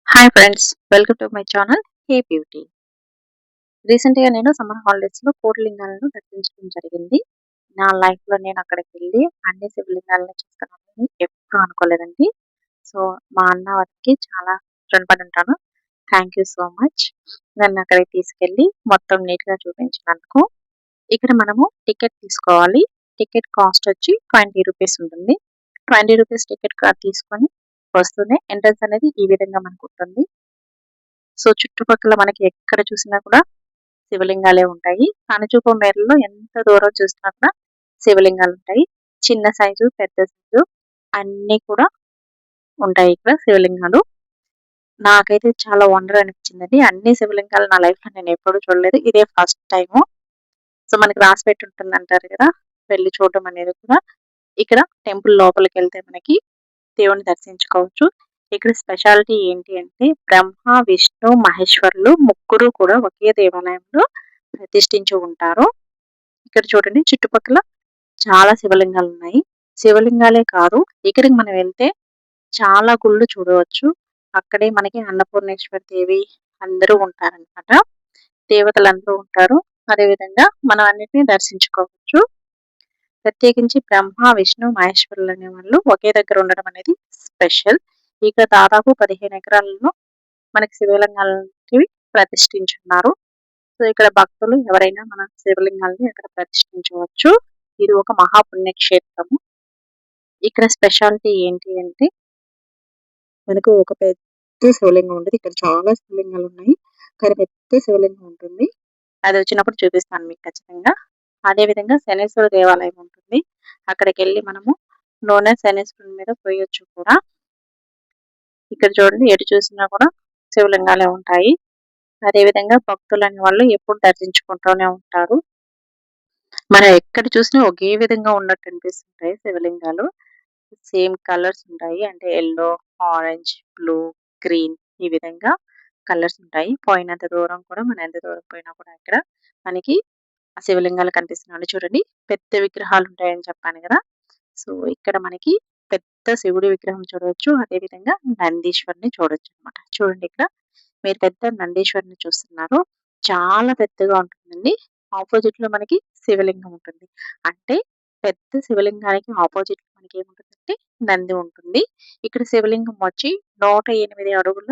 Hi friends, welcome to my channel hey beauty. రీసెంట్గా నేను summer హాలిడేస్లో కోటిలింగాలను దర్శించడం జరిగింది. నా లైఫ్లో నేను అక్కడికి వెళ్ళి అన్ని శివలింగాలను చూస్తానని ఎప్పుడు అనుకోలేదండి. సో మా అన్న వారికి చాలా రుణపడి ఉంటాను. థ్యాంక్ యూ సో మచ్ నన్ను అక్కడికి తీసుకెళ్ళి మొత్తం నీట్గా చూపించినందుకు. ఇక్కడ మనము టికెట్ తీసుకోవాలి. టికెట్ కాస్ట్ వచ్చి 20 రూపీస్ ఉంటుంది. 20 రూపీస్ టికెట్ కార్డ్ తీసుకొని వస్తూనే ఎంట్రన్స్ అనేది ఈ విధంగా మనకు ఉంటుంది. సో చుట్టుపక్కల మనకి ఎక్కడ చూసినా కూడా శివలింగాలే ఉంటాయి. కనుచూపు మేరలో ఎంత దూరం చూసినా కూడా శివలింగాలు ఉంటాయి. చిన్న సైజు, పెద్ద సైజు అన్నీ కూడా ఉంటాయి ఇక్కడ శివలింగాలు. నాకైతే చాలా వండర్ అనిపించిందండి. అన్ని శివలింగాలు నా లైఫ్‌లో నేను ఎప్పుడూ చూడలేదు. ఇదే ఫస్ట్ టైము. సో మనకి రాసి పెట్టి ఉంటుందంటారు కదా! వెళ్లి చూడడం అనేది కూడా. ఇక్కడ టెంపుల్ లోపలికెళ్తే మనకి దేవుడిని దర్శించుకోవచ్చు. ఇక్కడ స్పెషాలిటీ ఏంటి అంటే బ్రహ్మ, విష్ణు, మహేశ్వరులు ముగ్గురు కూడా ఒకే దేవాలయంలో ప్రతిష్ఠించి ఉంటారు. ఇక్కడ చూడండి చుట్టుపక్కల చాలా శివలింగాలు ఉన్నాయి. శివలింగాలే కాదు, ఇక్కడికి మనం వెళ్తే చాలా గుళ్ళు చూడవచ్చు. అక్కడే మనకి అన్నపూర్ణేశ్వరి దేవి అందరూ ఉంటారనమాట. దేవతలందరూ ఉంటారు. అదేవిధంగా మనం అన్నిటిని దర్శించుకోవచ్చు. ప్రత్యేకించి బ్రహ్మ, విష్ణు, మహేశ్వరులు అనేవాళ్ళు ఒకే దగ్గర ఉండడం అనేది స్పెషల్. ఇక దాదాపు 15 ఎకరాలలో మనకి శివలింగాలకి ప్రతిష్ఠించున్నారు. సో ఇక్కడ భక్తులు ఎవరైనా మన శివలింగాలని ఇక్కడ ప్రతిష్ఠించవచ్చు. ఇది ఒక మహాపుణ్యక్షేత్రము. ఇక్కడ స్పెషాలిటీ ఏంటి అంటే మనకు ఒక పెద్ద శివలింగం ఉంటుంది. ఇక్కడ చాలా శివలింగాలు ఉన్నాయి. కానీ పెద్ద శివలింగం ఉంటుంది. అది వచ్చినప్పుడు చూపిస్తాను మీకు ఖచ్చితంగా. అదేవిధంగా శనేశ్వర దేవాలయం ఉంటుంది. అక్కడికెళ్ళి మనము నూనె శనేశ్వరుని మీద పోయొచ్చు కూడా. ఇక్కడ చూడండి ఎటు చూసినా కూడా శివలింగాలే ఉంటాయి. అదేవిధంగా భక్తులు అనేవాళ్ళు ఎప్పుడు దర్శించుకుంటూనే ఉంటారు. మనం ఎక్కడ చూసినా ఒకే విధంగా ఉన్నట్టు అనిపిస్తుంటాయి శివలింగాలు. సేమ్ కలర్స్ ఉంటాయి. అంటే యెల్లో, ఆరెంజ్, బ్లూ, గ్రీన్ ఈ విధంగా కలర్స్ ఉంటాయి. పోయినంత దూరం కూడా మనం ఎంత దూరం పోయినా కూడా ఇక్కడ మనకి ఆ శివలింగాలు కనిపిస్తున్నాయి. చూడండి పెద్ద విగ్రహాలు ఉంటాయని చెప్పాను కదా! సో ఇక్కడ మనకి పెద్ద శివుడి విగ్రహం చూడవచ్చు. అదేవిధంగా నందీశ్వరుని చూడొచ్చనమాట. చూడండి ఇక్కడ మీరు పెద్ద నందీశ్వరుని చూస్తున్నారు. చాలా పెద్దగా ఉంటుందండి. ఆపోజిట్‌లో మనకి శివలింగం ఉంటుంది. అంటే పెద్ద శివలింగానికి ఆపోజిట్‌లో మనకేముంటుందంటే నంది ఉంటుంది. ఇక్కడ శివలింగం వచ్చి 108 అడుగుల